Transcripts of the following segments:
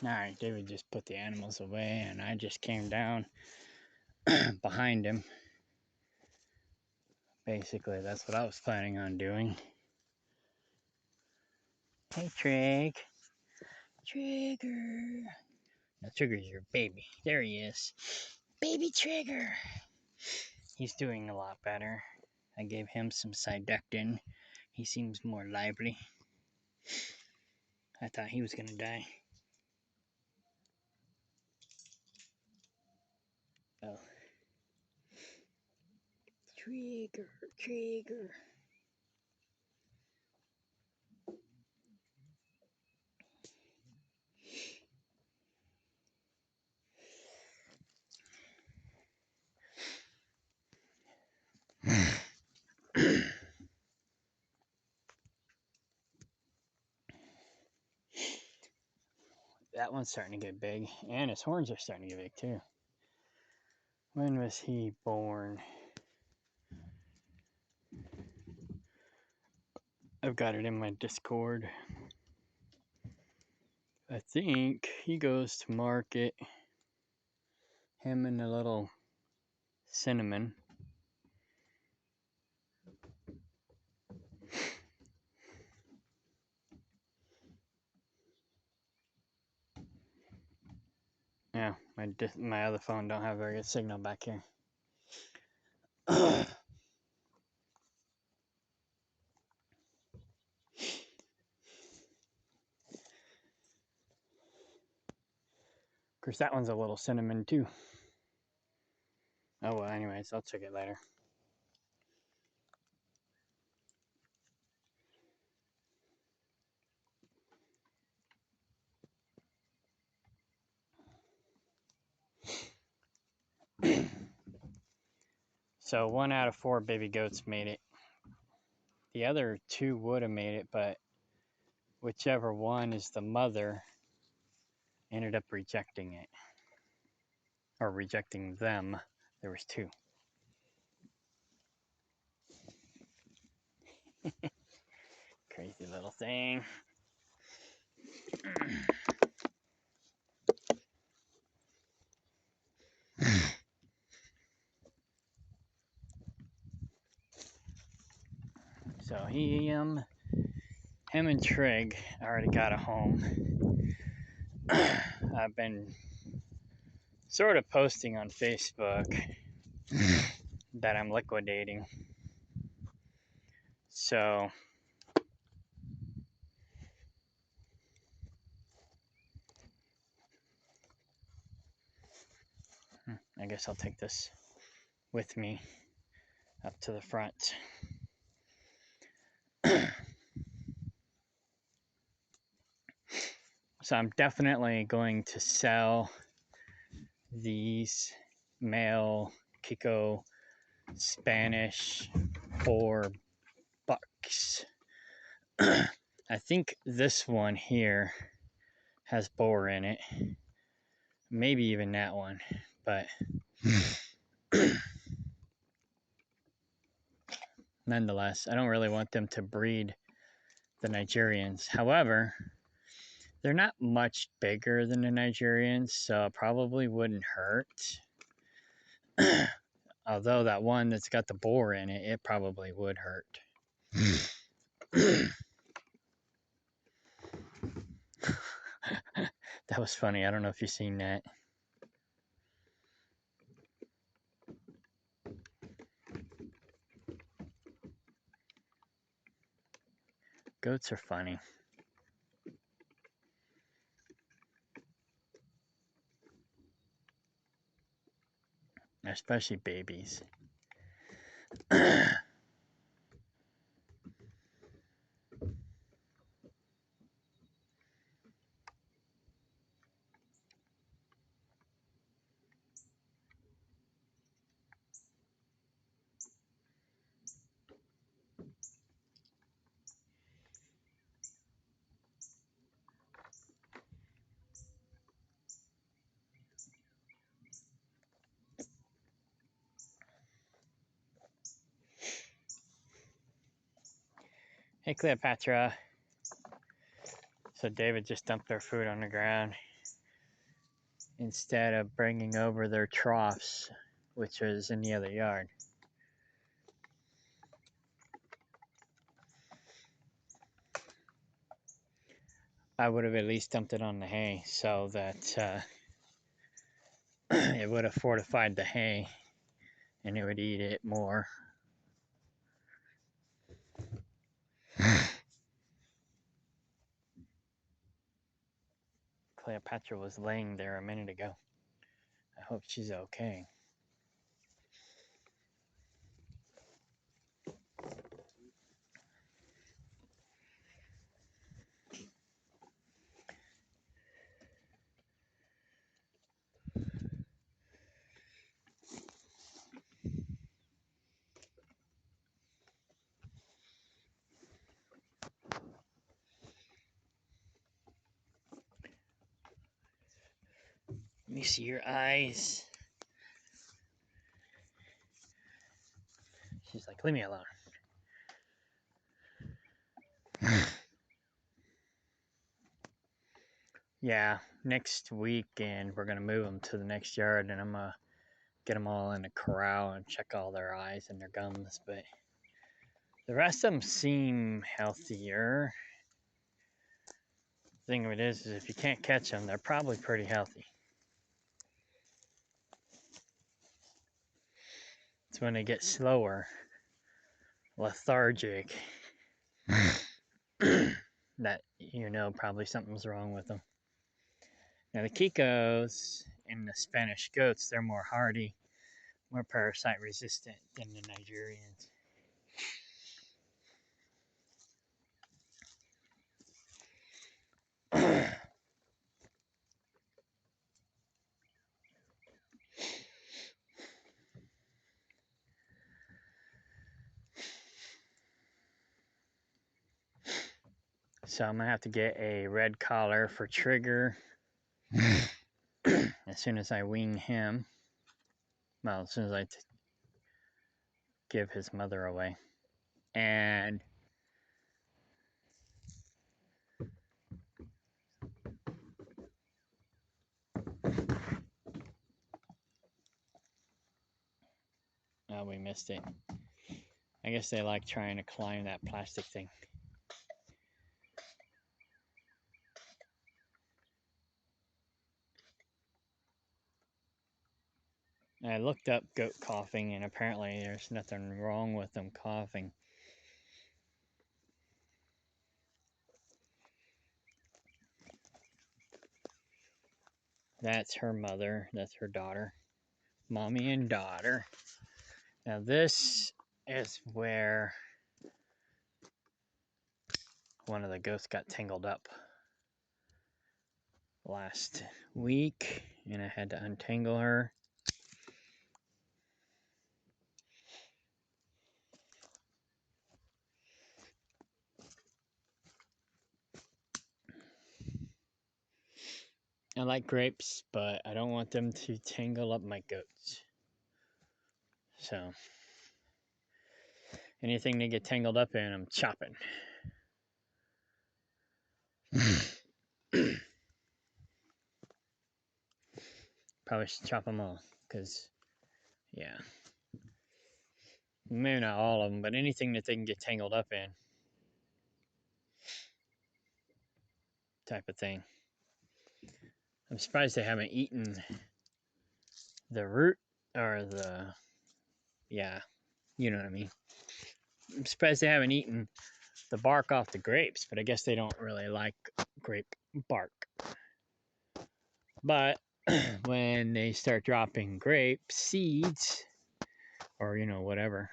Alright, David just put the animals away, and I just came down behind him. Basically, that's what I was planning on doing. Hey, Trig. Trigger. Now, Trigger's your baby. There he is. Baby Trigger. He's doing a lot better. I gave him some Cydectin. He seems more lively. I thought he was gonna die. Oh. Trigger, Trigger. That one's starting to get big, and his horns are starting to get big too. When was he born? I've got it in my Discord. I think he goes to market. Him and the little cinnamon. Yeah, my other phone don't have very good signal back here. Of course, that one's a little cinnamon too. Oh well, anyways, I'll check it later. So 1 out of 4 baby goats made it. The other 2 would have made it, but whichever one is the mother ended up rejecting it. Or rejecting them. There was 2. Crazy little thing. So him and Trig already got a home. I've been sort of posting on Facebook that I'm liquidating. So I guess I'll take this with me up to the front. So I'm definitely going to sell these male Kiko Spanish for $4. I think this one here has boar in it. Maybe even that one, but nonetheless, I don't really want them to breed the Nigerians. However, they're not much bigger than the Nigerians, so it probably wouldn't hurt. Although that one that's got the boar in it, it probably would hurt. That was funny. I don't know if you've seen that. Goats are funny. Especially babies. Hey, Cleopatra. So David just dumped their food on the ground. instead of bringing over their troughs, which was in the other yard. I would have at least dumped it on the hay so that it would have fortified the hay and it would eat it more. Cleopatra was laying there a minute ago. I hope she's okay. Let me see your eyes. She's like, leave me alone. Yeah, next weekend we're gonna move them to the next yard, and I'm gonna get them all in a corral and check all their eyes and their gums. But the rest of them seem healthier. The thing of it is if you can't catch them, they're probably pretty healthy. It's when they get slower, lethargic, that you know probably something's wrong with them. Now the Kikos and the Spanish goats, they're more hardy, more parasite resistant than the Nigerians. So I'm gonna have to get a red collar for Trigger as soon as I wean him. Well, as soon as I give his mother away. And oh, we missed it. I guess they like trying to climb that plastic thing. I looked up goat coughing, and apparently there's nothing wrong with them coughing. That's her mother. That's her daughter. Mommy and daughter. Now this is where one of the goats got tangled up last week, and I had to untangle her. I like grapes, but I don't want them to tangle up my goats. So anything they get tangled up in, I'm chopping. Probably should chop them all, because, yeah. Maybe not all of them, but anything that they can get tangled up in. Type of thing. I'm surprised they haven't eaten the root, or the, yeah, you know what I mean. I'm surprised they haven't eaten the bark off the grapes, but I guess they don't really like grape bark. But when they start dropping grape seeds, or, you know, whatever,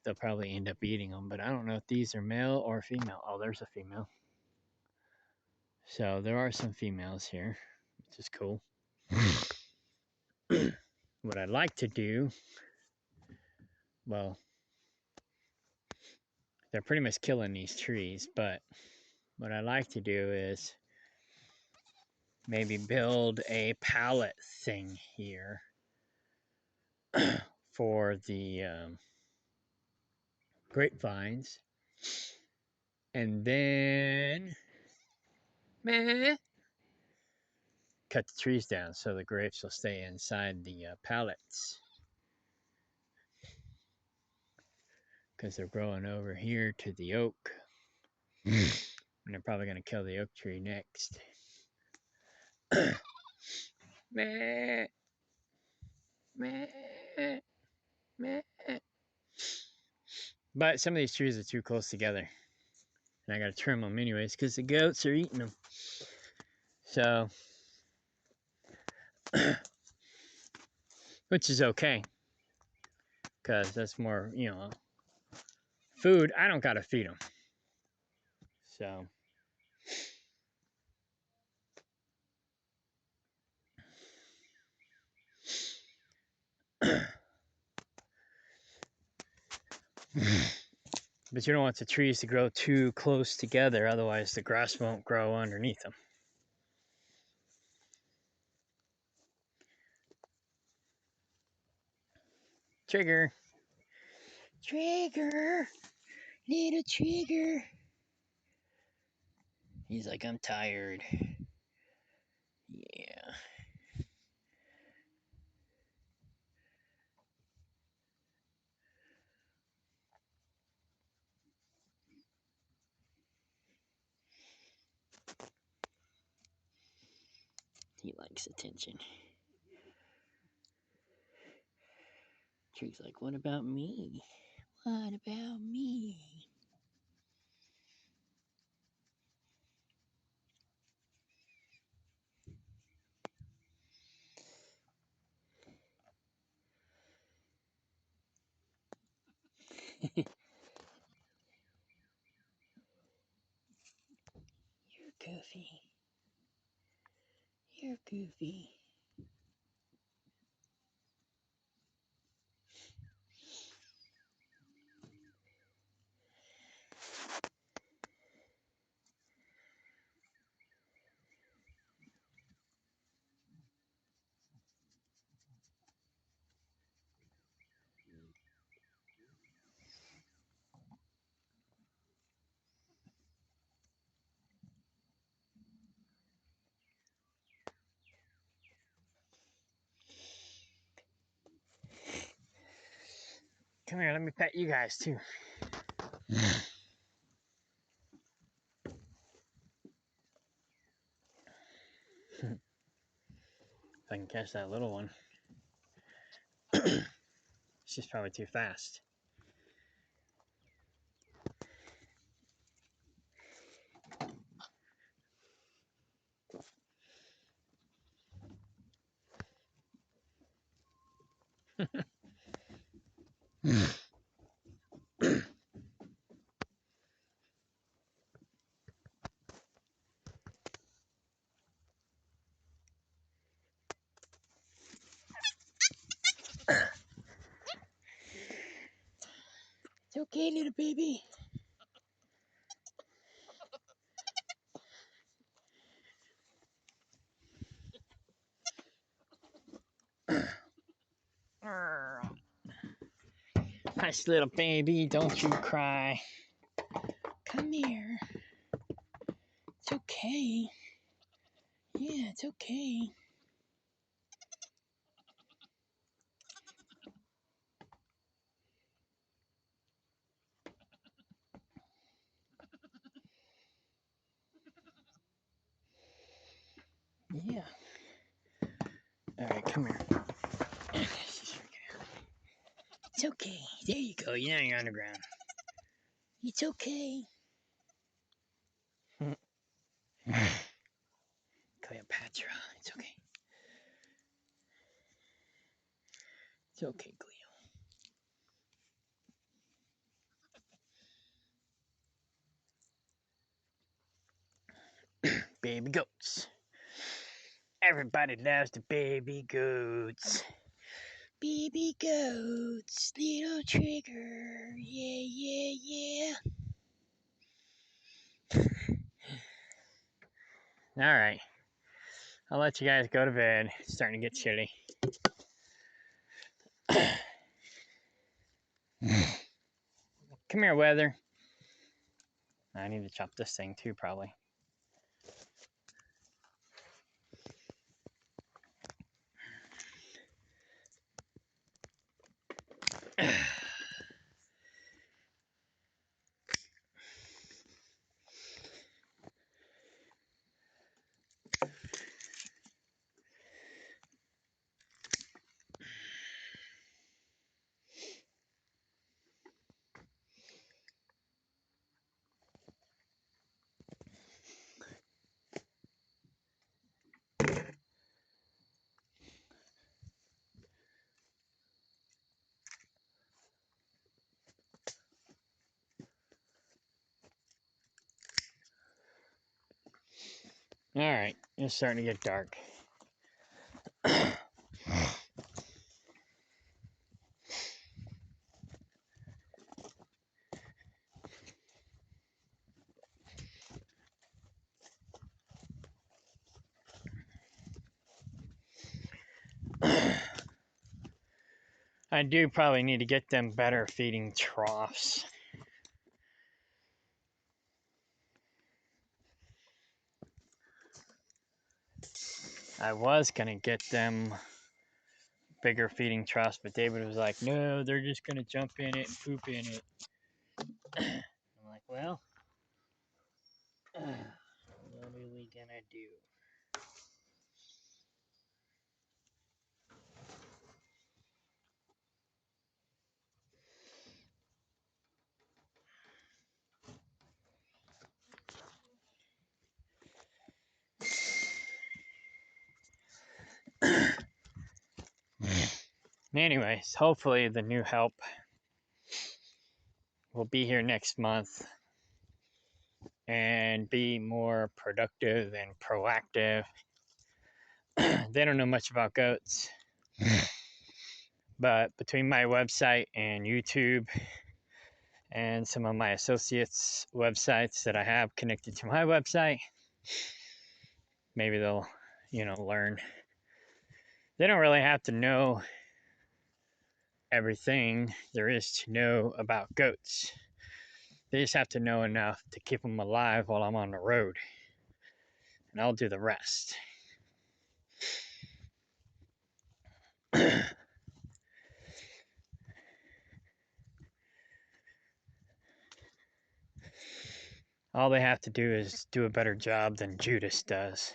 they'll probably end up eating them. But I don't know if these are male or female. Oh, there's a female. So there are some females here, which is cool. What I'd like to do, well, they're pretty much killing these trees, but what I like to do is maybe build a pallet thing here for the grapevines, and then cut the trees down so the grapes will stay inside the pallets. Because they're growing over here to the oak. And they're probably going to kill the oak tree next. Meh. Meh. Meh. But some of these trees are too close together. And I got to trim them anyways because the goats are eating them. So, which is okay. Because that's more, you know, food. I don't got to feed them. So. But you don't want the trees to grow too close together, otherwise the grass won't grow underneath them. Trigger. Trigger. Little Trigger. He's like, I'm tired. Yeah. He likes attention. Trig's like, what about me? What about me? You're goofy. You're goofy. Come here, let me pet you guys too. If I can catch that little one. She's probably too fast. It's okay, little baby. Nice little baby, don't you cry. Come here. It's okay. Yeah, it's okay. Yeah. All right, come here. It's okay. There you go. Now you're on the ground. It's okay. Cleopatra. It's okay. It's okay, Cleo. Baby goats. Everybody loves the baby goats. Baby goats, little Trigger. Yeah, yeah, yeah. All right. I'll let you guys go to bed. It's starting to get chilly. Come here, Weather. I need to chop this thing too, probably. All right, it's starting to get dark. I do probably need to get them better feeding troughs. I was gonna get them bigger feeding troughs, but David was like, no, they're just gonna jump in it and poop in it. I'm like, well, what are we gonna do? Anyways, hopefully the new help will be here next month and be more productive and proactive. They don't know much about goats, but between my website and YouTube and some of my associates' websites that I have connected to my website, maybe they'll, learn. They don't really have to know everything there is to know about goats. They just have to know enough to keep them alive while I'm on the road, and I'll do the rest. All they have to do is do a better job than Judas does.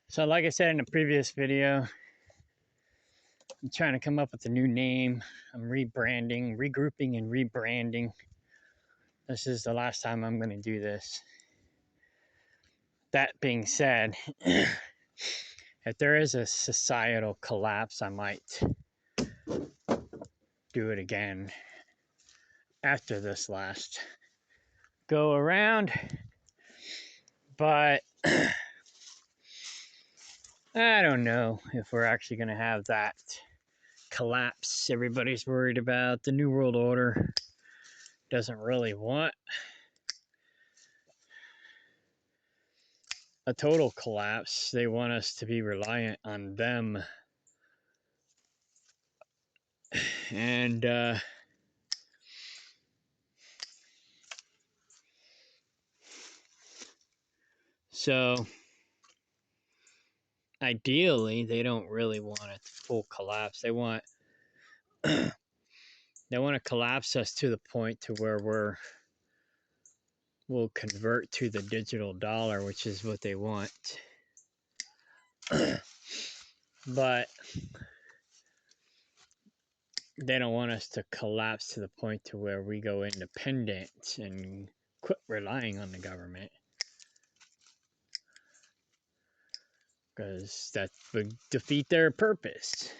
So like I said in the previous video, I'm trying to come up with a new name. I'm rebranding, regrouping and rebranding. This is the last time I'm going to do this. That being said, if there is a societal collapse, I might do it again after this last go around. But I don't know if we're actually going to have that collapse everybody's worried about. The New World Order doesn't really want a total collapse. They want us to be reliant on them. And so ideally they don't really want a full collapse. They want to collapse us to the point to where we'll convert to the digital dollar, which is what they want. But they don't want us to collapse to the point to where we go independent and quit relying on the government, because that would defeat their purpose.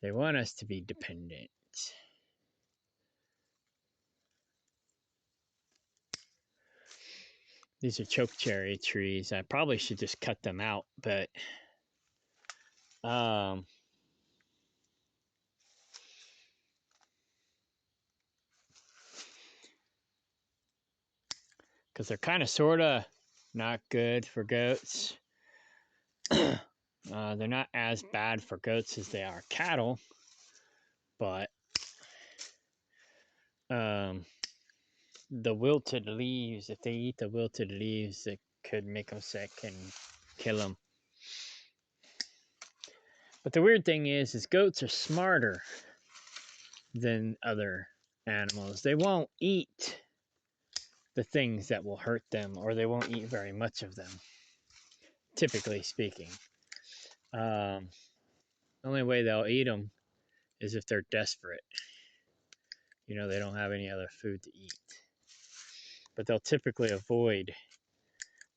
They want us to be dependent. These are chokecherry trees. I probably should just cut them out, but because they're kind of sort of not good for goats. They're not as bad for goats as they are cattle, but the wilted leaves, if they eat the wilted leaves, it could make them sick and kill them. But the weird thing is goats are smarter than other animals. They won't eat the things that will hurt them, or they won't eat very much of them, typically speaking. The only way they'll eat them is if they're desperate. You know, they don't have any other food to eat. But they'll typically avoid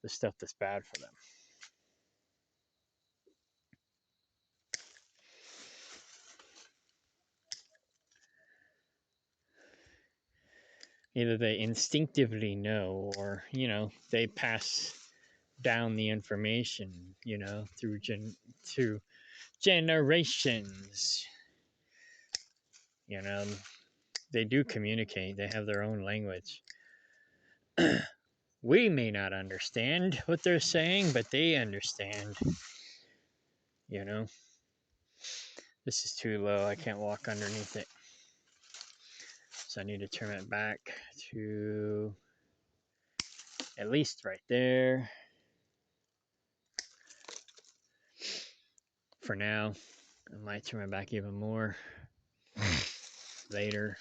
the stuff that's bad for them. Either they instinctively know, or, you know, they pass down the information, you know, through generations. You know, they do communicate. They have their own language. We may not understand what they're saying, but they understand. You know, this is too low. I can't walk underneath it. So I need to turn it back to at least right there. For now, I might turn it back even more later.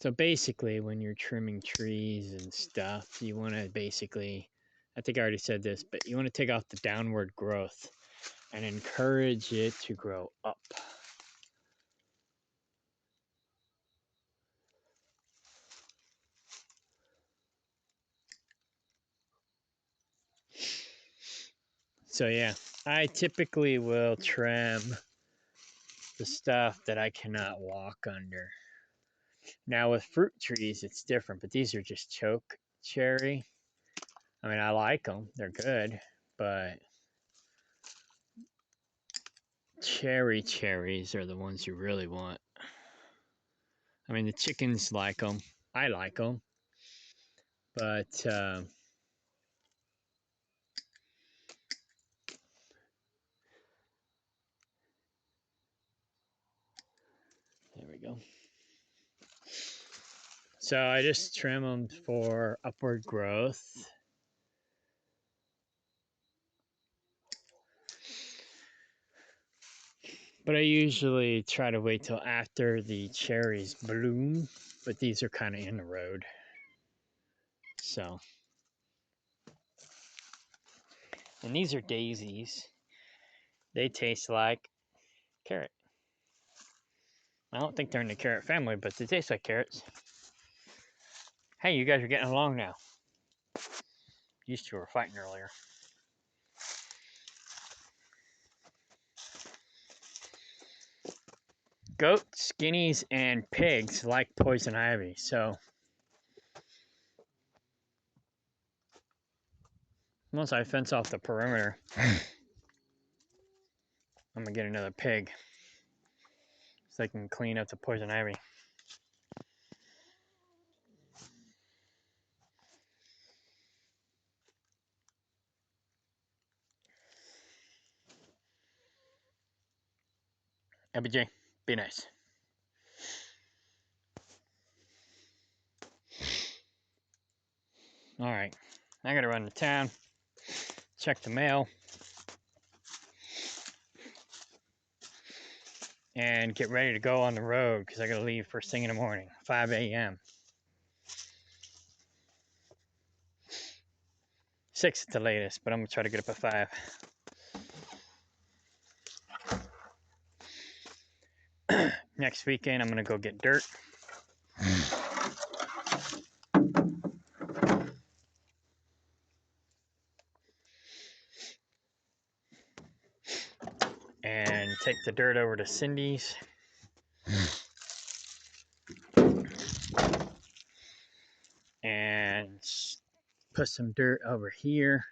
So basically, when you're trimming trees and stuff, you want to basically, I think I already said this, but you want to take off the downward growth and encourage it to grow up. So yeah, I typically will trim the stuff that I cannot walk under. Now with fruit trees, it's different, but these are just choke cherry. I mean, I like them; they're good, but cherries are the ones you really want. I mean, the chickens like them. I like them, but there we go. So I just trim them for upward growth. But I usually try to wait till after the cherries bloom, but these are kind of in the road. So, and these are daisies. They taste like carrot. I don't think they're in the carrot family, but they taste like carrots. Hey, you guys are getting along now. These two were fighting earlier. Goats, guineas, and pigs like poison ivy. So, once I fence off the perimeter, I'm going to get another pig so I can clean up the poison ivy. LBJ, be nice. All right, I gotta run to town, check the mail, and get ready to go on the road because I gotta leave first thing in the morning, 5 a.m. 6 at the latest, but I'm gonna try to get up at 5. Next weekend, I'm gonna go get dirt. And take the dirt over to Cindy's. And put some dirt over here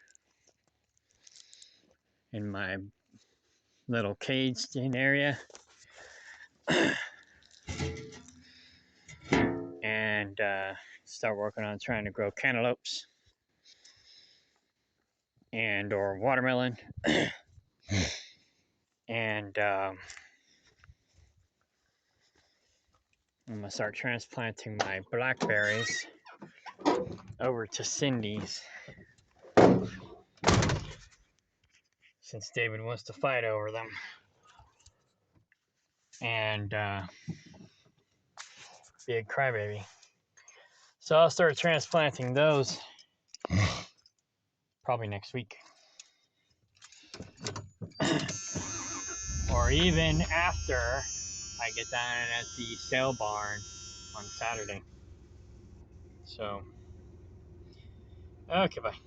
in my little caged in area. And start working on trying to grow cantaloupes. and or watermelon. And I'm gonna start transplanting my blackberries over to Cindy's, since David wants to fight over them. And be a crybaby. So I'll start transplanting those probably next week. Or even after I get down at the sale barn on Saturday. So, okay, bye.